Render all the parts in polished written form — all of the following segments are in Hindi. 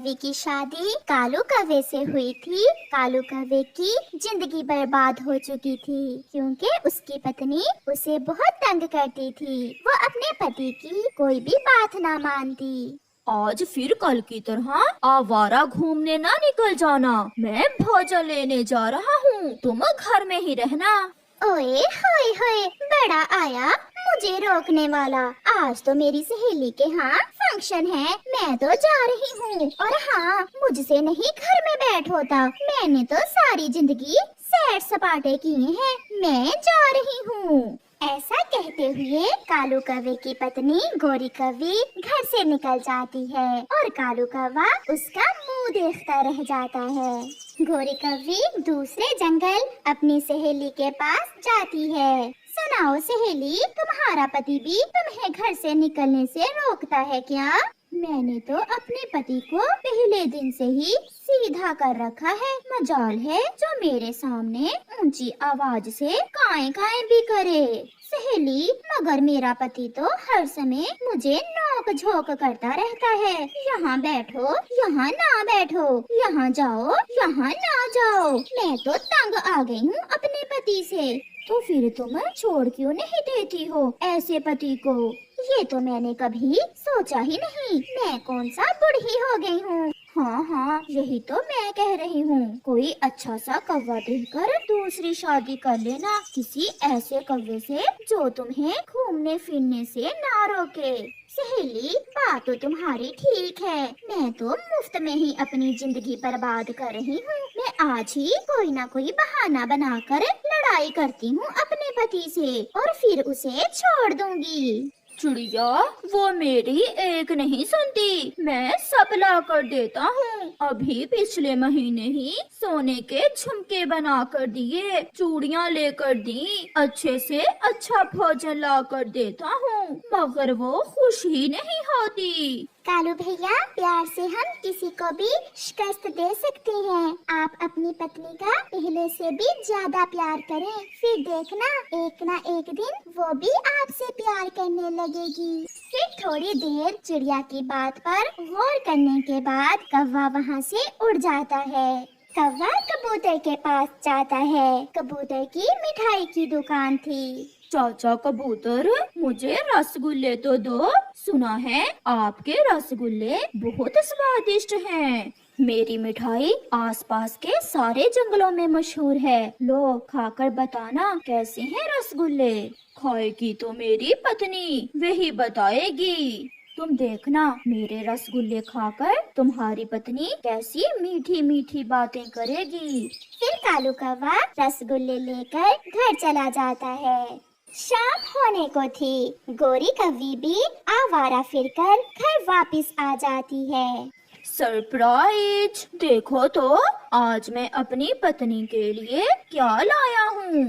कव्वे की शादी कालू कव्वे से हुई थी। कालू कव्वे की जिंदगी बर्बाद हो चुकी थी क्योंकि उसकी पत्नी उसे बहुत तंग करती थी। वो अपने पति की कोई भी बात ना मानती। आज फिर कल की तरह आवारा घूमने ना निकल जाना। मैं भोजन लेने जा रहा हूँ, तुम घर में ही रहना। ओए होए होए, बड़ा आया मुझे रोकने वाला। आज तो मेरी सहेली के यहाँ फंक्शन है, मैं तो जा रही हूँ। और हाँ, मुझसे नहीं घर में बैठ होता। मैंने तो सारी जिंदगी सैर सपाटे किए हैं, मैं जा रही हूँ। ऐसा कहते हुए कालू कव्वे की पत्नी गोरी कव्वी घर से निकल जाती है और कालू कव्वा उसका मुंह देखता रह जाता है। गोरी कव्वी दूसरे जंगल अपनी सहेली के पास जाती है। सुनाओ सहेली, तुम्हारा पति भी तुम्हें घर से निकलने से रोकता है क्या? मैंने तो अपने पति को पहले दिन से ही सीधा कर रखा है। मजाल है जो मेरे सामने ऊंची आवाज से काएं काएं भी करे। सहेली, मगर मेरा पति तो हर समय मुझे नोक झोंक करता रहता है। यहाँ बैठो, यहाँ ना बैठो, यहाँ जाओ, यहाँ ना जाओ। मैं तो तंग आ गई हूँ अपने पति से। तो फिर तुम छोड़ क्यों नहीं देती हो ऐसे पति को? ये तो मैंने कभी सोचा ही नहीं। मैं कौन सा बूढ़ी हो गई हूँ। हाँ हाँ, यही तो मैं कह रही हूँ। कोई अच्छा सा कौवा देखकर दूसरी शादी कर लेना, किसी ऐसे कौवे से जो तुम्हें घूमने फिरने से ना रोके। सहेली, बात तो तुम्हारी ठीक है। मैं तो मुफ्त में ही अपनी जिंदगी बर्बाद कर रही हूँ। मैं आज ही कोई ना कोई बहाना बनाकर लड़ाई करती हूँ अपने पति से और फिर उसे छोड़ दूंगी। चिड़िया, वो मेरी एक नहीं सुनती। मैं सब ला कर देता हूँ। अभी पिछले महीने ही सोने के झुमके बना कर दिए, चूड़ियाँ लेकर दी, अच्छे से अच्छा भोजन ला कर देता हूँ, मगर वो खुश ही नहीं होती। कालू भैया, प्यार से हम किसी को भी शिकस्त दे सकते हैं। आप अपनी पत्नी का पहले से भी ज्यादा प्यार करें, फिर देखना एक ना एक दिन वो भी आपसे प्यार करने लगेगी। फिर थोड़ी देर चिड़िया की बात पर गौर करने के बाद कौवा वहाँ से उड़ जाता है। कौवा कबूतर के पास जाता है। कबूतर की मिठाई की दुकान थी। चाचा कबूतर, मुझे रसगुल्ले तो दो। सुना है आपके रसगुल्ले बहुत स्वादिष्ट हैं। मेरी मिठाई आसपास के सारे जंगलों में मशहूर है। लो, खाकर बताना कैसे हैं रसगुल्ले। खाएगी तो मेरी पत्नी, वही बताएगी। तुम देखना, मेरे रसगुल्ले खाकर तुम्हारी पत्नी कैसी मीठी मीठी बातें करेगी। फिर कालू कौवा रसगुल्ले लेकर घर चला जाता है। शाम होने को थी। गोरी कव्वी भी आवारा फिरकर घर वापस आ जाती है। सरप्राइज! देखो तो आज मैं अपनी पत्नी के लिए क्या लाया हूँ।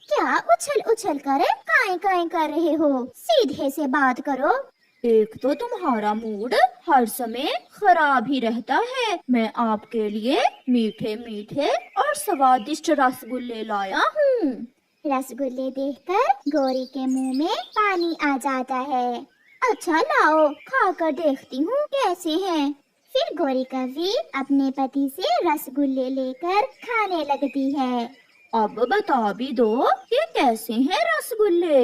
क्या उछल उछल कर काएं काएं कर रहे हो? सीधे से बात करो। एक तो तुम्हारा मूड हर समय खराब ही रहता है। मैं आपके लिए मीठे मीठे और स्वादिष्ट रसगुल्ले लाया हूँ। रसगुल्ले देखकर गोरी के मुंह में पानी आ जाता है। अच्छा लाओ, खाकर देखती हूँ कैसे हैं। फिर गोरी कव्वी अपने पति से रसगुल्ले लेकर खाने लगती है। अब बता भी दो, ये कैसे हैं रसगुल्ले?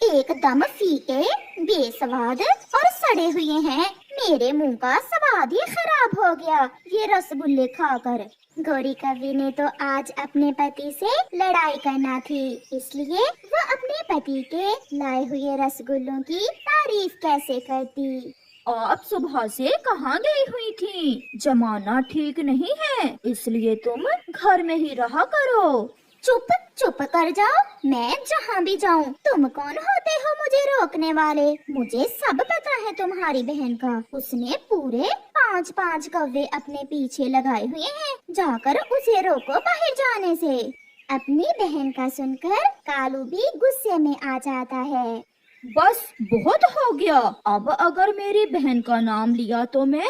एकदम फीके, बेस्वाद और सड़े हुए हैं। मेरे मुंह का स्वाद ही खराब हो गया ये रसगुल्ले खाकर। गोरी कव्वी ने तो आज अपने पति से लड़ाई करना थी, इसलिए वो अपने पति के लाए हुए रसगुल्लों की तारीफ कैसे करती। आप सुबह से कहाँ गई हुई थी? जमाना ठीक नहीं है, इसलिए तुम घर में ही रहा करो। चुप चुप कर जाओ। मैं जहाँ भी जाऊँ, तुम कौन होते हो मुझे रोकने वाले? मुझे सब पता है तुम्हारी बहन का। उसने पूरे 5-5 कौवे अपने पीछे लगाए हुए हैं। जाकर उसे रोको बाहर जाने से। अपनी बहन का सुनकर कालू भी गुस्से में आ जाता है। बस बहुत हो गया। अब अगर मेरी बहन का नाम लिया तो मैं...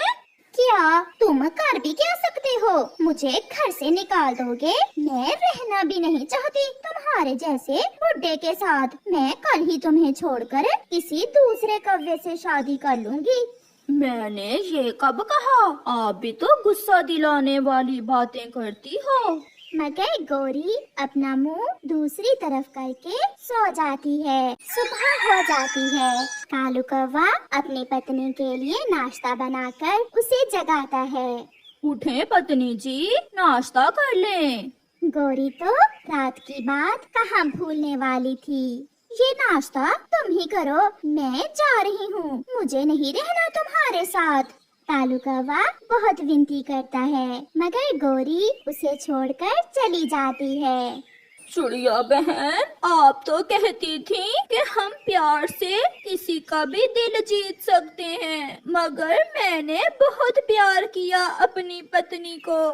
क्या तुम कर भी क्या सकते हो? मुझे घर से निकाल दोगे? मैं रहना भी नहीं चाहती तुम्हारे जैसे बुड्ढे के साथ। मैं कल ही तुम्हें छोड़कर किसी दूसरे कौवे से शादी कर लूंगी। मैंने ये कब कहा? आप भी तो गुस्सा दिलाने वाली बातें करती हो। मगर गोरी अपना मुंह दूसरी तरफ करके सो जाती है। सुबह हो जाती है। कालू कौवा अपनी पत्नी के लिए नाश्ता बनाकर उसे जगाता है। उठें पत्नी जी, नाश्ता कर लें। गोरी तो रात की बात कहाँ भूलने वाली थी। ये नाश्ता तुम ही करो, मैं जा रही हूँ, मुझे नहीं रहना तुम्हारे साथ। कालू कौवा बहुत विनती करता है, मगर गोरी उसे छोड़कर चली जाती है। चिड़िया बहन, आप तो कहती थी कि हम प्यार से किसी का भी दिल जीत सकते हैं, मगर मैंने बहुत प्यार किया अपनी पत्नी को,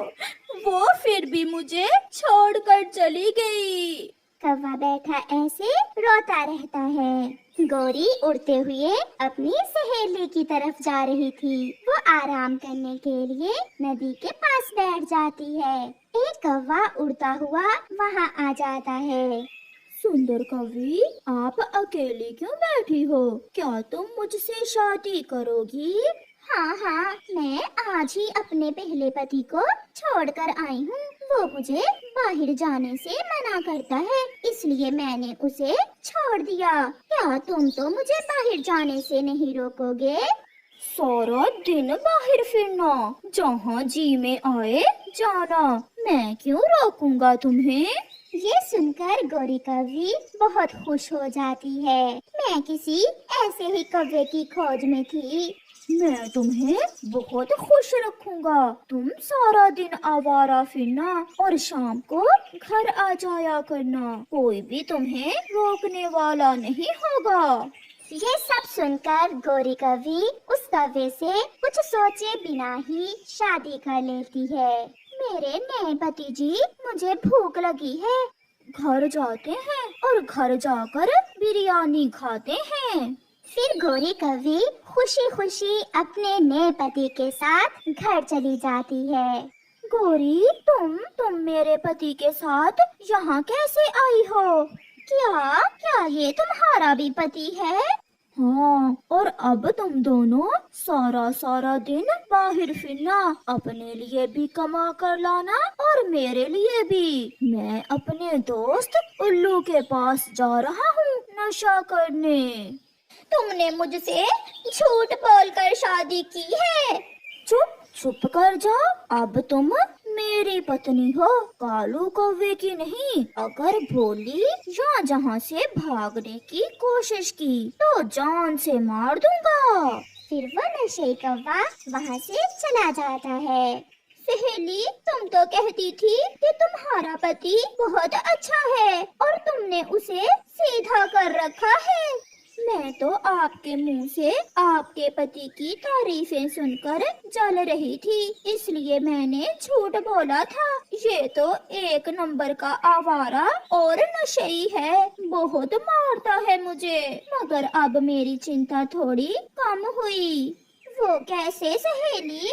वो फिर भी मुझे छोड़कर चली गई। कौवा बैठा ऐसे रोता रहता है। गोरी उड़ते हुए अपनी सहेली की तरफ जा रही थी। वो आराम करने के लिए नदी के पास बैठ जाती है। एक कौवा उड़ता हुआ वहाँ आ जाता है। सुंदर कवि, आप अकेली क्यों बैठी हो? क्या तुम मुझसे शादी करोगी? हाँ हाँ, मैं आज ही अपने पहले पति को छोड़कर आई हूँ। वो मुझे बाहर जाने से मना करता है, इसलिए मैंने उसे छोड़ दिया। क्या तुम तो मुझे बाहर जाने से नहीं रोकोगे? सारा दिन बाहर फिरना, जहाँ जी में आए जाना, मैं क्यों रोकूंगा तुम्हें? ये सुनकर गोरी कौवी बहुत खुश हो जाती है। मैं किसी ऐसे ही कौवे की खोज में थी। मैं तुम्हें बहुत खुश रखूंगा। तुम सारा दिन आवारा फिरना और शाम को घर आ जाया करना, कोई भी तुम्हें रोकने वाला नहीं होगा। ये सब सुनकर गोरी कौवी उस कौवे से कुछ सोचे बिना ही शादी कर लेती है। मेरे नए पति जी, मुझे भूख लगी है। घर जाते हैं और घर जाकर बिरयानी खाते हैं। फिर गोरी कौवी खुशी खुशी अपने नए पति के साथ घर चली जाती है। गोरी, तुम मेरे पति के साथ यहाँ कैसे आई हो? क्या क्या ये तुम्हारा भी पति है? हाँ, और अब तुम दोनों सारा दिन बाहर फिरना, अपने लिए भी कमा कर लाना और मेरे लिए भी। मैं अपने दोस्त उल्लू के पास जा रहा हूँ नशा करने। तुमने मुझसे झूठ बोलकर शादी की है। चुप कर जाओ, अब तुम मेरी पत्नी हो, कालू कौवे की नहीं। अगर भोली या जहाँ से भागने की कोशिश की तो जान से मार दूंगा। फिर वो नशे कौवा वहाँ से चला जाता है। सहेली, तुम तो कहती थी कि तुम्हारा पति बहुत अच्छा है और तुमने उसे सीधा कर रखा है। मैं तो आपके मुंह से आपके पति की तारीफें सुनकर जल रही थी, इसलिए मैंने झूठ बोला था। ये तो एक नंबर का आवारा और नशेई है, बहुत मारता है मुझे। मगर अब मेरी चिंता थोड़ी कम हुई। वो कैसे सहेली?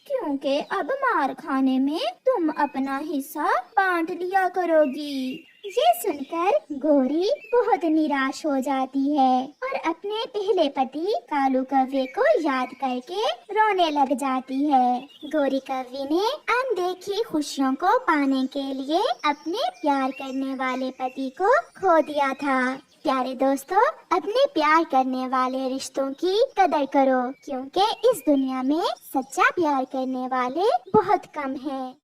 क्योंकि अब मार खाने में तुम अपना हिस्सा बांट लिया करोगी। ये सुनकर गोरी बहुत निराश हो जाती है और अपने पहले पति कालू कौवे को याद करके रोने लग जाती है। गोरी कौवे ने अनदेखी खुशियों को पाने के लिए अपने प्यार करने वाले पति को खो दिया था। प्यारे दोस्तों, अपने प्यार करने वाले रिश्तों की कदर करो, क्योंकि इस दुनिया में सच्चा प्यार करने वाले बहुत कम हैं।